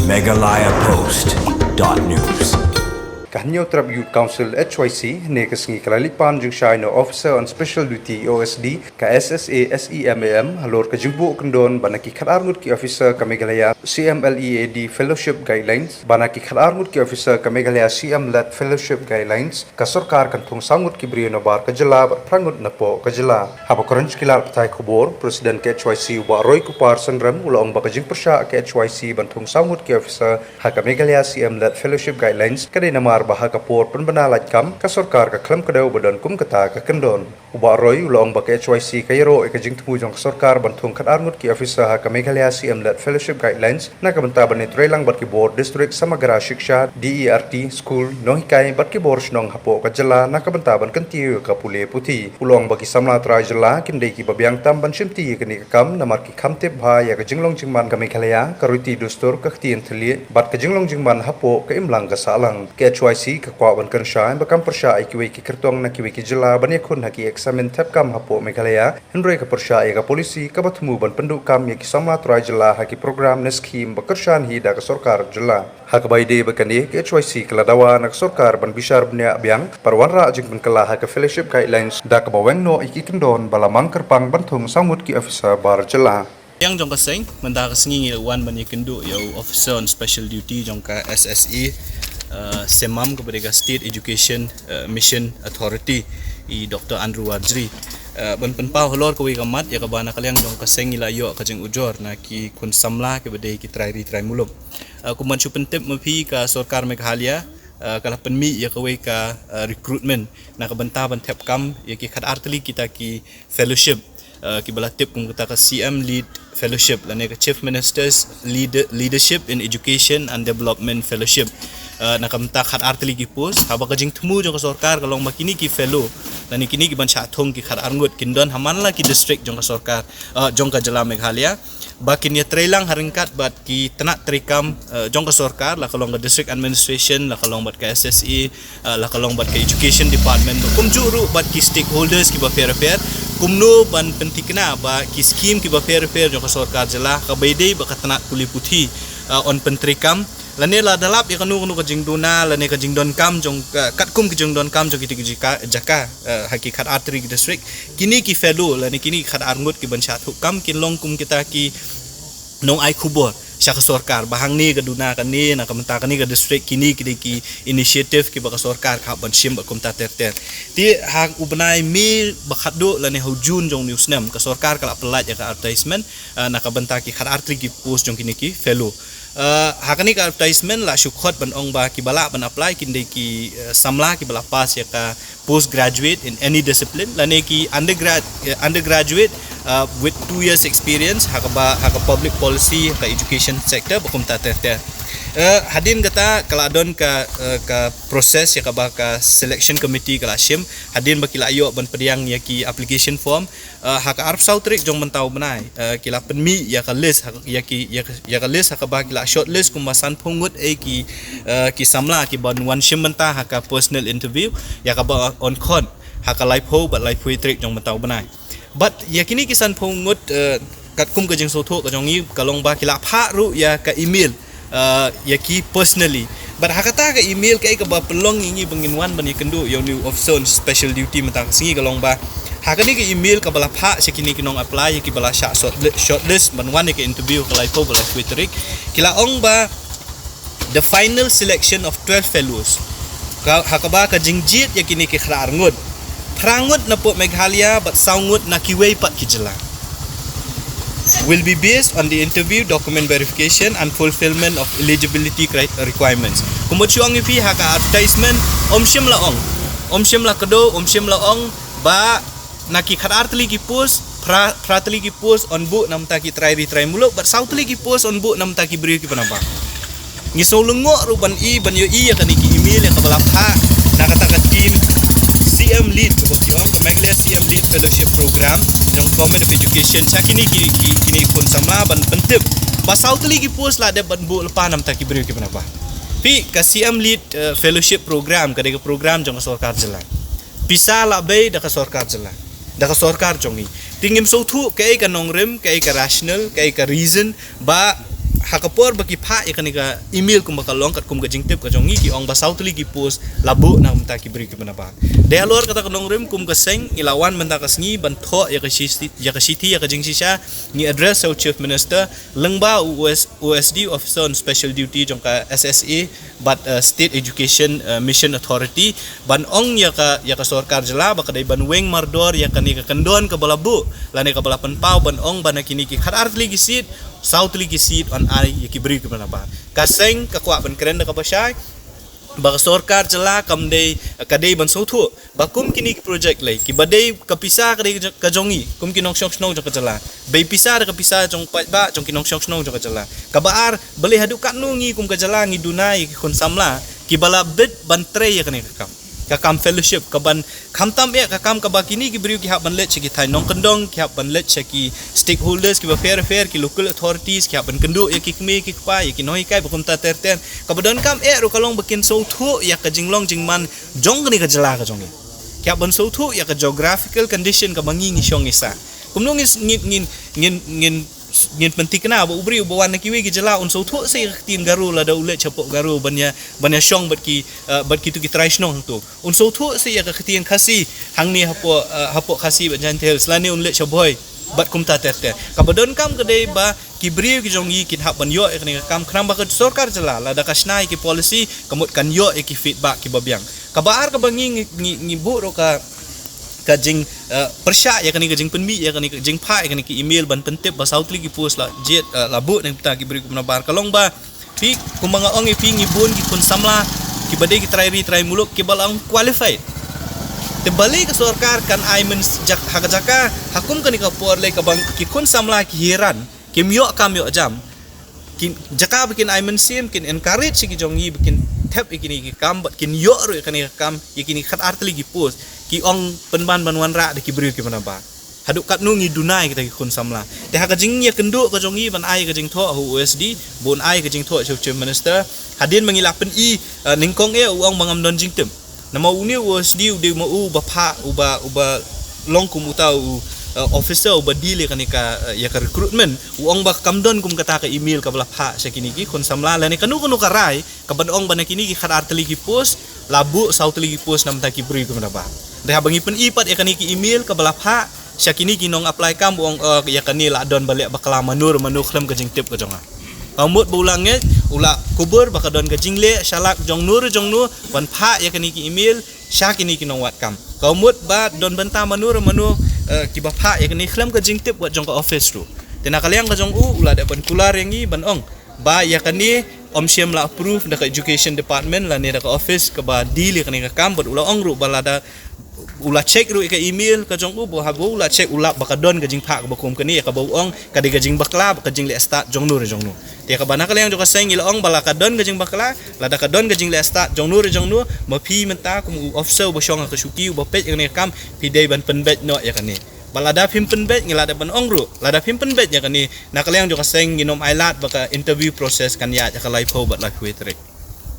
megalayapost.news. Kahanyaw Trab Youth Council HYC nekas ngi kalalipan jung siya no Officer on Special Duty OSD ka SSA SEMAM halor ka jingbu kendon banaki khadarngut ki Officer ka Meghalaya CMLEAD Fellowship Guidelines banaki khadarngut ki Officer ka Meghalaya CMLED Fellowship Guidelines ka sarkar kan thung sangut ki Briano Bar ka jila prangut na po ka jila haba koranj kilar patay khobor President ka HYC wa Roy Kupar Sangram ulaong ba ka jing persya ka HYC banthung sangut ki Officer ha ka Meghalaya CMLED Fellowship Guidelines kadai nama baha kapor penbenalat kam ka sarkar ka klam kadau badan kum kata ka kendon uba roy ulong ba ka HYC ka yero e ka jing temu jong sarkar bantung kat arngut ki officer ha ka Meghalaya CMLED Fellowship Guidelines na ka banta banit relang bat ki board district samagra shiksha DERT school nohikai bat ki board nong hapo ka jala na ka banta ban kantiu ka pule puti ulong ba ki samla tra jala kindai ki babyang tam ban shimti ka ni ka kam na mar ki khamte bha ya ka jinglong jingman ka Meghalaya ka ruti dustur ka khtin thli bat ka jinglong jingman hapo ka imlang ka salang ka HYC ka kwa ban kan sha bakam persya ikiwe ki kertong na kiwe ki jela ban yakun haki examen tap kam hapo Meghalaya henry ka persya ka polisi ka batmu ban penduk kam ya ki samla trai jela haki program na scheme bakershan hi da ka sarkar jela hak baide bakani ka HYC kala dawa na sarkar ban bishar bnya abyang parwanra jing ban kala haka fellowship guidelines da ka baweng no iki kendon balamang kerpang bantung sangut ki officer bar jela yang jong kaseng menda kasengi wan ban ikendu yo officer on special duty jong ka SSE SEMAM kepada State Education Mission Authority i Dr. Andrew Wajri ban penpau holor ko kamat ya kabana kalyang jong kaseng ila yo ka jeng ujor na ki kun samla kepada ki trai muluk ku manchu pentep mapi ka sarkar Meghalaya kala penmi ya kawe ka recruitment na ka banta ban tep kam ya ki khat artli kita ki fellowship ki balatip kum kita ka CM lead fellowship lane ka chief ministers leadership in education and development fellowship nakamta khat artli ki post haba ka jing thumu jong ka sarkar kalong makini ki fellow lani kini ki ban cha thong ki khat arngut kindon hamanla ki district jong ka sarkar jong ka jala Meghalaya bakin ya trailang haringkat bat ki tanak trikam jong ka sarkar la kalong ka district administration la kalong bat ka SSE la kalong bat ka education department kum juru bat ki stakeholders ki ba fair kumno ban pentikna ba ki scheme ki ba fair jong ka sarkar jala ka baide ba ka tanak kuli puthi on pentrikam lane la dalap ya kanu ka jingduna lane ka jingdon kam jong katkum ki jingdon kam jong ki jaka hakikat artery district kini ki fellow lane kini khat arngut ki ban chat kam kin long kum kita ki nong ai khubor sya ka sarkar bahang ni ka duna ka ni na ka menta ka ni ka district kini ki initiative ki ba ka sarkar ka ban sim ba kum ta ter ti hang ubnai mi ba khaddo lane hujun jong news nam ka sarkar kala pelat ya ka advertisement na ka benta ki khat artery ki post jong kini ki fellow hakani ka advertisement la syukhot ban ong ba ki bala ban apply kinde ki samla ki bala pass ya ka postgraduate in any discipline lane ki undergraduate with 2 years experience haka public policy haka education sector bakum ta ter hadin kata kaladon ka proses ya ka selection committee kala shim hadin bakila ayo ban pediang ya ki application form haka arp sautrik jong mentau benai kila penmi ya ka list ya ka list haka bakila shortlist kumasan pungut ki samla ki ban wan shim menta haka personal interview ya ka on con haka live ho but live trik jong mentau benai but ya kini kisan pungut katkum ka jeng soto ka jong ni kalong ba kila pha ru ya ka email yaki personally but hakata ka email kai ka ba pelong ngi banginwan bani kendu yo new officer on special duty mata singi kalong ba hakani ka email ka bala pha sekini kinong apply yaki bala shortlist banwan ka interview ka live bala twitterik kila ong ba the final selection of 12 fellows ka hakaba ka jingjit yakini ki khrangut prangut na po Meghalaya but saungut na kiwei pat kijela will be based on the interview, document verification and fulfillment of eligibility requirements. Kemudian ipi haka advertisement om shim la kado om shim la ong ba naki khat artli ki post pratli ki post on book nam ta ki try muluk but sautli ki post on book nam ta ki beri ki panapa ngisau lengok ruban ban yo ya kan ki email ya kabala pha nakata ka team CM lead kebetulan ke Meghalaya CM lead fellowship program trong Government of Education sakini kini kun sama ban pentip basau teli ki post la de ban bu lepa nam ta ki beri ki panapa pi ka CM lead fellowship program ka de program jong sarkar jela pisa la bei da ka sarkar jela da ka sarkar jongi tingim so thu ke ka nongrem ke ka rational ke ka reason ba hakapor bagi pa ya kanika email kum bakal long kat kum gajing tip ka jongi ki ong basau tuli ki post labu na mta ki beri ki manaba de alor kata kanong rim kum ka seng ilawan menta ka sngi ban tho ya ka city ya ka jing sisha ni address au chief minister lengba OSD officer on special duty jong ka SSA but state education mission authority ban ong ya ka sarkar jela ba kadai ban weng mardor ya kanika kendon ka balabu lane ka balapan pau ban ong ban kini ki khatar tli ki sit South League seat on ai yaki beri ke mana ba kaseng ka kwa ban keren ka basai ba sarkar jela kamdei kadai ban sotu ba kum kini project lai ki badai ka pisa kadai ka jongi kum kinong shok snow ka jela bei pisa ka pisa jong ba jong kinong shok snow ka jela ka baar beli hadu kat nungi kum ka jela ngi dunai ki khon samla ki bala bit ban tre ya kani ka kam fellowship ka ban khamtam ya ka kam ka ba kini ki beri ki hak ban let ki thai nong kendong ki hak ban let ki stakeholders ki ba fair ki local authorities ki hak ban kendu ya ki kme ki pa ya ki noi kai ba kum ta terten ka badon kam ro kalong bakin so thu ya ka jinglong jingman jong ni ka jela ka jong ki hak ban so thu ya ka geographical condition ka bangi ngi shong isa kumnong ngin penting kena ba ubri bawan kiwi ki jela un so thu se tin garu la da ule chapok garu banya shong bat ki tu ki try snong tu un so thu se ya ka khatian khasi hang ni hapo khasi ban tel slani un le chaboy bat kum ta terte ka badon kam ka dei ba ki bri ki jong yi ki hak ban yo ek ni kam khnam ba ka sarkar jela la da ka snai ki policy kamut kan yo ki feedback ki babyang ka baar ka bangi ngi bu ro ka jing persya ya kani jing penmi ya kani jing pa ya kani ki email ban pentip ba South League post la jet labu nang pita ki beri ku bar kalong ba pi kumanga ong pi ngibun ki kun samla ki badai ki try muluk ki balang qualified te balik ke sarkar kan aimen jak hakajaka hakum kani ka por le ka bang ki kun samla ki hiran ki myo kam yo jam ki jaka bikin aimen sim kin encourage ki jongi bikin tap ikini ki kam bat kin yo ro kani kam ikini khat artli ki post ki ong penban banwan ra de ki beri ki mana ba haduk kat nungi dunai kita ki kun samla te ha ka jing ya kendu ka jongi ban ai ka jing tho hu OSD bon ai ka jing tho chief minister hadin mangila pen ningkong uang bangam don jing tem nama uni OSD de mo ba pha uba long kum utau officer uba deal kanika ya ka recruitment uang ba kamdon kum kata ka email ka bala pha sakini ki kun samla la ni kanu ka rai ka ban ong ban kini ki khar artli ki post labu South League post nam ta ki beri ki mana ba dah bangi pen ipat ya kani ki email ke bala pha syakini ki nong apply kam buang ya kani la don balik bakala manur klem ke jing tip ke jonga kamut bulangnya ula kubur bakadon ke jingle shalak jong nur ban pha ya kani ki email syakini ki nong wat kam kamut ba don benta manur ki ba pha ya kani klem ke jing tip buat jong ke office tu tena kaliang ke jong ula da ban kular yang i ban ong ba ya kani om siam la approve dekat education department la ni dekat office ke ba deal kani ka kam ula ong ru balada ula check ru ke email ka jong bo hago ula check ula bakadon ka jing pha ka bakum kani ka bawong ka de jing bakla ka jing le start jong nur te ka bana kaliang joka seng ila ong bala kadon ka jing bakla la da kadon ka jing le start jong nur ma phi menta kum officer ba shong ka shuki ba pet ngene kam phi dei ban penbet no ya kani balada phim penbet ngila da ban ong ru la da phim penbet ya kani na kaliang joka seng nginom ailat baka interview process kan ya ka live ho bat live waitrek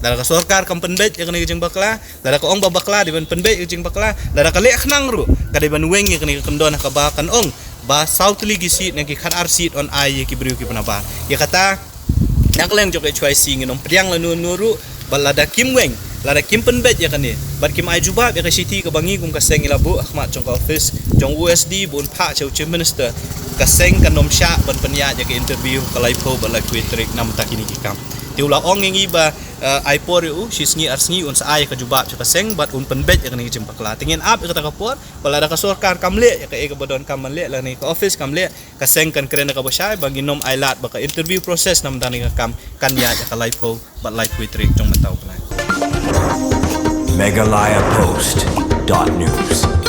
dara ka sarkar kam penbet ya kani jing bakla dara ka ong ba bakla di ban penbet jing bakla dara ka le khnang ru ka de ban weng ya kani kendon ka ba kan ong ba South League seat nang ki khat ar seat on ai ki beri ki panaba ya kata nak leng jok choice nginom priang la nuru balada kim weng lada kim penbet ya kani bat kim ai jubab ya ka city ka bangi kum ka seng ilabu ahmad jong ka office jong OSD bon pha chief minister ka seng kan nom sha ban penya ya ka interview ka live ho ba la twitter nam takini ki kam tiula ong ngi ba ai por u sisngi arsngi un sa ay ka jubab ka seng bat un penbet ya kani jimpa kala tingin up ka ta por balada ka sarkar kamle ya ka e ka badon kamle la ni ka office kamle ka seng kan kren ka basai bagi nom ailat ba ka interview process nam dani ka kam kan ya ka live ho ba live twitter jong mataw pala Megalayapost.news